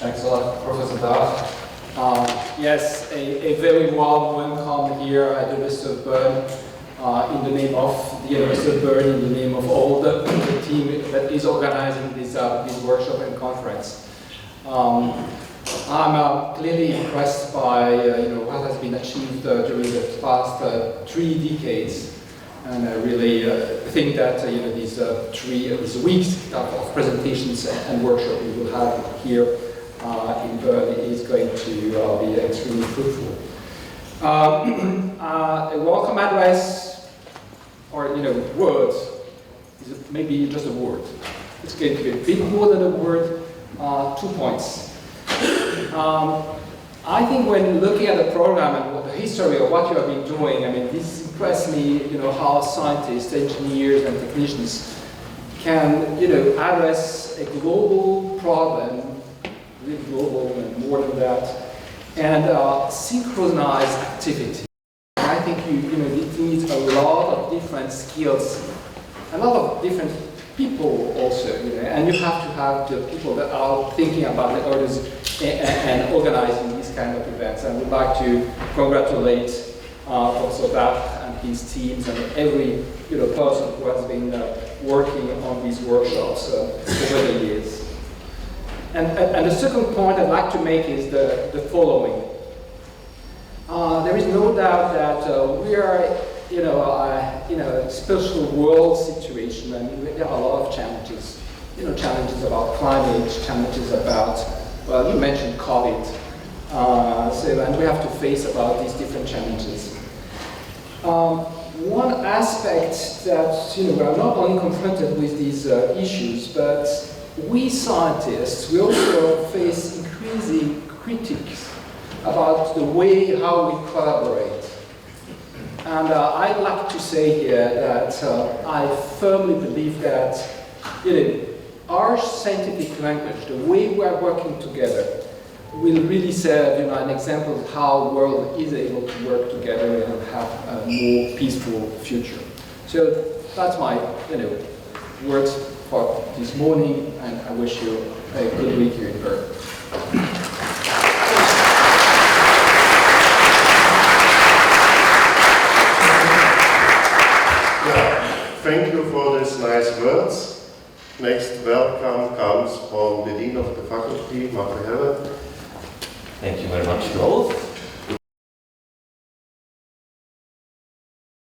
Thanks a lot, Professor Duff. Yes, a very warm welcome here at the University of Bern, in the name of the University of Bern, in the name of all the team that is organizing this workshop and conference. I'm clearly impressed by what has been achieved during the past 3 decades, and I really think that these 3 weeks of presentations and workshop we will have here in Bern is going to be extremely fruitful. A welcome address, or word, is maybe just a word. It's going to be a bit more than a word. 2 points. I think when looking at the program and the history of what you have been doing, I mean, this impressed me, how scientists, engineers, and technicians can, address a global problem, really global and more than that, and synchronize activity. And I think it needs a lot of different skills, a lot of different people also, and you have to have the people that are thinking about the others and organizing these kind of events. And I would like to congratulate Professor Duff and his teams and every person who has been working on these workshops over the years. And the second point I'd like to make is the following. There is no doubt that we are in a special world situation, and there are a lot of challenges. Challenges about climate, challenges about, well, you mentioned COVID. And we have to face about these different challenges. One aspect that, we are not only confronted with these issues, but we scientists, we also face increasing critiques about the way how we collaborate. And I'd like to say here that I firmly believe that our scientific language, the way we are working together, will really serve an example of how the world is able to work together and have a more peaceful future. So that's my words for this morning, and I wish you a good week here in Bern. Thank you for these nice words. Next welcome comes from the Dean of the Faculty, Abriel. Thank you very much to all.